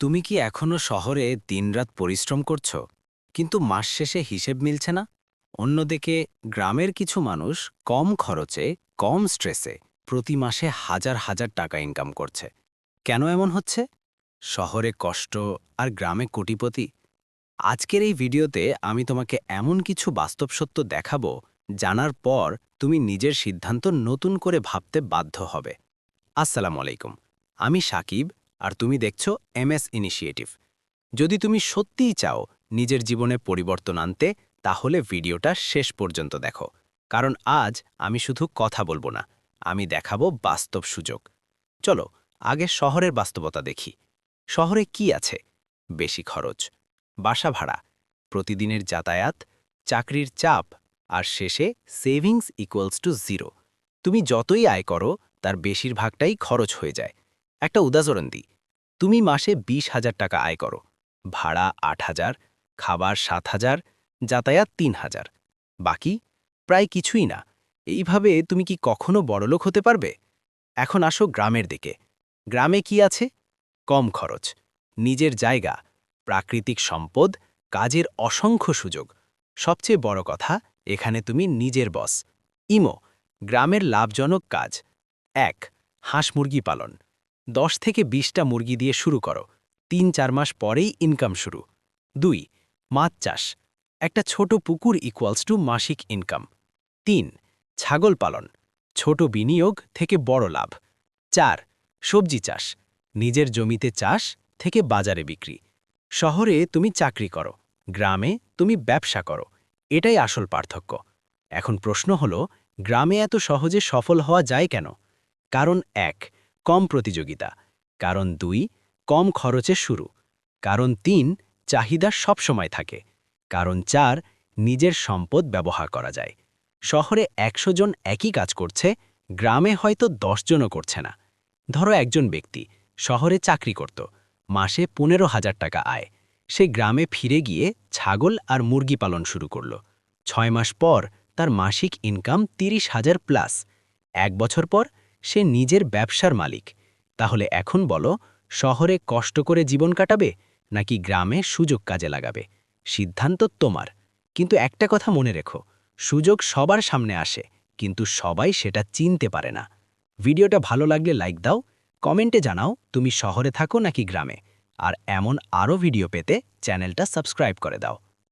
তুমি কি এখনো শহরে দিনরাত পরিশ্রম করছো কিন্তু মাস শেষে হিসেব মিলছে না? অন্যদিকে গ্রামের কিছু মানুষ কম খরচে কম স্ট্রেসে প্রতি মাসে হাজার হাজার টাকা ইনকাম করছে। কেন এমন হচ্ছে? শহরে কষ্ট আর গ্রামে কোটিপতি। আজকের এই ভিডিওতে আমি তোমাকে এমন কিছু বাস্তব সত্য দেখাবো, জানার পর তুমি নিজের সিদ্ধান্ত নতুন করে ভাবতে বাধ্য হবে। আসসালামু আলাইকুম, আমি সাকিব, আর তুমি দেখছো এমএস ইনিশিয়েটিভ। যদি তুমি সত্যিই চাও নিজের জীবনে পরিবর্তন আনতে, তাহলে ভিডিওটা শেষ পর্যন্ত দেখো। কারণ আজ আমি শুধু কথা বলবো না, আমি দেখাবো বাস্তব সুযোগ। চলো আগে শহরের বাস্তবতা দেখি। শহরে কি আছে? বেশি খরচ, বাসা ভাড়া, প্রতিদিনের যাতায়াত, চাকরির চাপ, আর শেষে সেভিংস ইকুয়ালস টু জিরো। তুমি যতই আয় করো তার বেশিরভাগটাই খরচ হয়ে যায়। একটা উদাহরণ দিই, তুমি মাসে ২০,০০০ টাকা আয় করো, ভাড়া ৮,০০০, খাবার ৭,০০০, যাতায়াত ৩,০০০, বাকি প্রায় কিছুই না। এইভাবে তুমি কি কখনো বড়লোক হতে পারবে? এখন আসো গ্রামের দিকে। গ্রামে কি আছে? কম খরচ, নিজের জায়গা, প্রাকৃতিক সম্পদ, কাজের অসংখ্য সুযোগ। সবচেয়ে বড় কথা, এখানে তুমি নিজের বস। ইমো গ্রামের লাভজনক কাজ: ১. হাঁস মুরগি পালন। ১০ থেকে ২০টা মুরগি দিয়ে শুরু করো, ৩-৪ মাস পরেই ইনকাম শুরু। ২. মাছ চাষ, একটা ছোট পুকুর ইকুয়ালস টু মাসিক ইনকাম। ৩. ছাগল পালন, ছোট বিনিয়োগ থেকে বড় লাভ। ৪. সবজি চাষ, নিজের জমিতে চাষ থেকে বাজারে বিক্রি। শহরে তুমি চাকরি করো, গ্রামে তুমি ব্যবসা করো। এটাই আসল পার্থক্য। এখন প্রশ্ন হলো, গ্রামে এত সহজে সফল হওয়া যায় কেন? কারণ ১. কম প্রতিযোগিতা। কারণ ২. কম খরচে শুরু। কারণ ৩. চাহিদা সবসময় থাকে। কারণ ৪. নিজের সম্পদ ব্যবহার করা যায়। শহরে ১০০ জন একই কাজ করছে, গ্রামে হয়তো ১০ জনও করছে না। ধরো একজন ব্যক্তি শহরে চাকরি করত, মাসে ১৫,০০০ টাকা আয়। সে গ্রামে ফিরে গিয়ে ছাগল আর মুরগি পালন শুরু করল। ৬ মাস পর তার মাসিক ইনকাম ৩০,০০০ প্লাস। ১ বছর পর সে নিজের ব্যবসার মালিক। তাহলে এখন বলো, শহরে কষ্ট করে জীবন কাটাবে নাকি গ্রামে সুযোগ কাজে লাগাবে? সিদ্ধান্ত তোমার। কিন্তু একটা কথা মনে রেখো, সুযোগ সবার সামনে আসে, কিন্তু সবাই সেটা চিনতে পারে না। ভিডিওটা ভালো লাগলে লাইক দাও, কমেন্টে জানাও তুমি শহরে থাকো নাকি গ্রামে। আর এমন আরও ভিডিও পেতে চ্যানেলটা সাবস্ক্রাইব করে দাও।